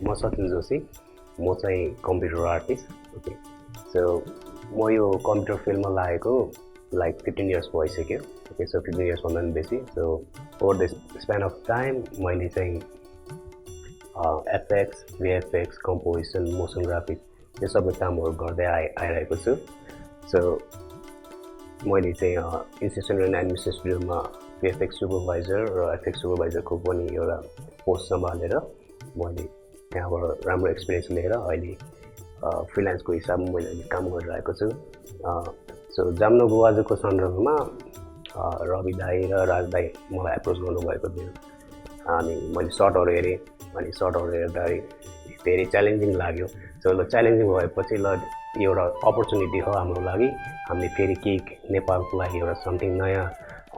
म सचिन जोशी म चाहिँ कम्प्युटर आर्टिस्ट ओके सो म यो कम्प्युटर फिल्डमा लागेको लाइक 15 इयर्स भइसक्यो ओके सो 15 इयर्स भन्दा पनि बेसी so over the span of time मैले चाहिँ FX VFX composition motion graphics यो सबै कामहरू गर्दै आइरहेको छु सो मैले चाहिँ इन्स्टिट्युसन एन्ड एनिमेसन स्टुडियोमा भिएफएक्स सुपरभाइजर र एफएक्स सुपरभाइजरको पनि एउटा पोस्ट सम्हालेर मैले त्यहाँबाट राम्रो एक्सपिरियन्स लिएर अहिले फ्रिलान्सको हिसाबमा मैले अहिले काम गरिरहेको छु सो जाम्नो गोवाजको सन्दर्भमा रवि दाई र राज दाई मलाई एप्रोच गर्नुभएको थियो अनि मैले सर्टहरू हेरेँ अनि सर्टहरू हेर्दाखेरि धेरै च्यालेन्जिङ लाग्यो सो ल च्यालेन्जिङ भएपछि ल एउटा अपर्च्युनिटी हो हाम्रो लागि हामीले फेरि केही नेपालको लागि एउटा समथिङ नयाँ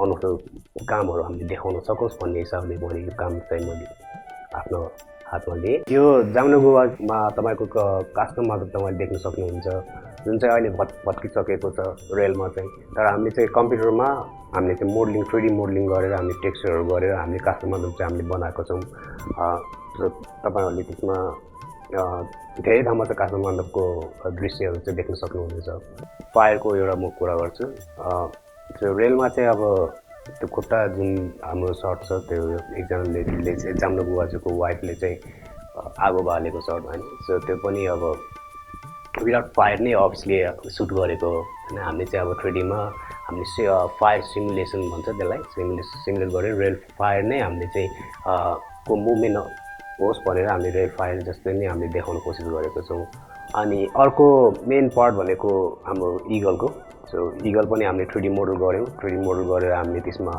अनौठो कामहरू हामीले देखाउन सकोस् भन्ने हिसाबले मैले यो काम चाहिँ मैले आफ्नो हातमा लिएँ यो जाम्नो गोवामा तपाईँको कास्टममा त तपाईँले देख्न सक्नुहुन्छ जुन चाहिँ अहिले भत्किसकेको छ रेलमा चाहिँ तर हामीले चाहिँ कम्प्युटरमा हामीले चाहिँ मोडलिङ 3D मोडलिङ गरेर हामीले टेक्सचरहरू गरेर हामीले कास्टममा चाहिँ हामीले बनाएको छौँ तपाईँहरूले त्यसमा धेरै ठाउँमा चाहिँ काठमाडौँ मण्डपको दृश्यहरू चाहिँ देख्न सक्नुहुनेछ फायरको एउटा म कुरा गर्छु त्यो रेलमा चाहिँ अब त्यो खुट्टा जुन हाम्रो सर्ट छ त्यो एकजना लेडीले चाहिँ जाम्नो गोवाजुको वाइफले चाहिँ आगो बालेको सर्ट होइन सो त्यो पनि अब विदाउट फायर नै अभियसली सुट गरेको हो होइन हामीले चाहिँ अब 3Dमा हामीले फायर सिमुलेसन भन्छ त्यसलाई सिमुलेट गरेर रेल फायर नै हामीले चाहिँ को मुभमेन्ट होस् भनेर हामीले रेल फायर जस्तै नै हामीले देखाउन कोसिस गरेको छौँ अनि अर्को मेन पार्ट भनेको हाम्रो इगलको सो इगल पनि हामीले 3D मोडल गऱ्यौँ 3D मोडल गरेर हामीले त्यसमा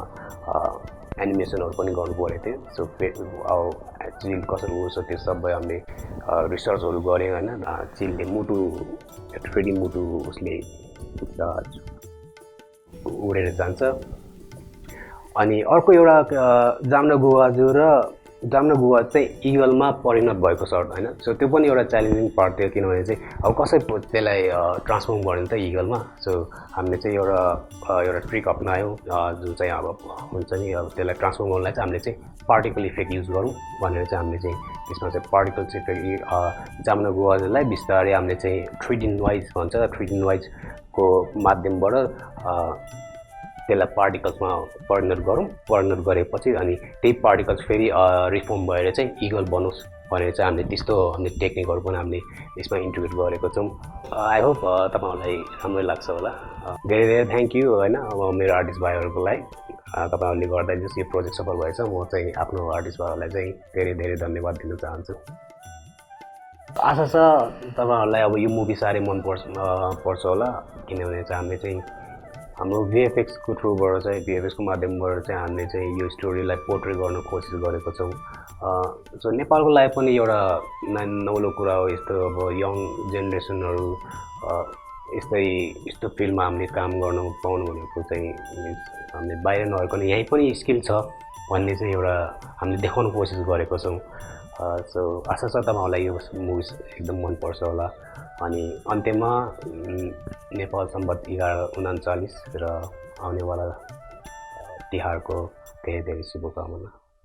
एनिमेसनहरू पनि गर्नु परेको थियो सो चिल कसरी उड्छ त्यो सबै हामीले रिसर्चहरू गऱ्यौँ होइन चिलले मुटु 3D मुटु उसले उडेर जान्छ अनि अर्को एउटा जाम्नो गोवाजु र जाम्नो गोवा चाहिँ इगलमा परिणत भएको सर्ट होइन सो त्यो पनि एउटा च्यालेन्जिङ पार्ट थियो किनभने चाहिँ अब कसरी त्यसलाई ट्रान्सफर्म गर्ने त इगलमा सो हामीले चाहिँ एउटा ट्रिक अप्नायौँ जुन चाहिँ अब हुन्छ नि अब त्यसलाई ट्रान्सफर्म गर्नलाई चाहिँ हामीले चाहिँ पार्टिकल इफेक्ट युज गरौँ भनेर चाहिँ हामीले चाहिँ त्यसमा चाहिँ पार्टिकल इफेक्ट जाम्नो गोवालाई बिस्तारै हामीले चाहिँ 3D नोइज भन्छ 3D नोइजको माध्यमबाट त्यसलाई पार्टिकल्समा परिणत गरेपछि अनि त्यही पार्टिकल्स फेरि रिफर्म भएर चाहिँ इगल बनोस् भनेर चाहिँ हामीले त्यस्तो हामीले टेक्निकहरू पनि हामीले यसमा इन्टिग्रेट गरेको छौँ आई होप तपाईँहरूलाई राम्रै लाग्छ होला धेरै धेरै थ्याङ्क यू होइन अब मेरो आर्टिस्ट भाइहरूको लागि तपाईँहरूले गर्दा जस यो प्रोजेक्ट सफल भएछ म चाहिँ आफ्नो आर्टिस्ट भाइहरूलाई चाहिँ धेरै धेरै धन्यवाद दिन चाहन्छु आशा छ तपाईँहरूलाई अब यो मुभी साह्रै पर्छ होला किनभने चाहिँ हामीले चाहिँ हाम्रो भिएफएक्सको थ्रुबाट चाहिँ भिएफएक्सको माध्यमबाट चाहिँ हामीले चाहिँ यो स्टोरीलाई पोर्ट्रेट गर्न कोसिस गरेको छौँ सो नेपालको लागि पनि एउटा नौलो कुरा हो यस्तो अब यङ जेनेरेसनहरू यस्तो फिल्डमा हामीले काम गर्न पाउनु भनेको चाहिँ हामीले बाहिर नभएको यहीँ पनि स्किल छ भन्ने चाहिँ एउटा हामीले देखाउन कोसिस गरेको छौँ सो आशा छ तपाईँहरूलाई यो मुभी एकदम मनपर्छ होला अनि अन्त्यमा नेपाल सम्बत 1139 र आउनेवाला तिहारको धेरै धेरै शुभकामना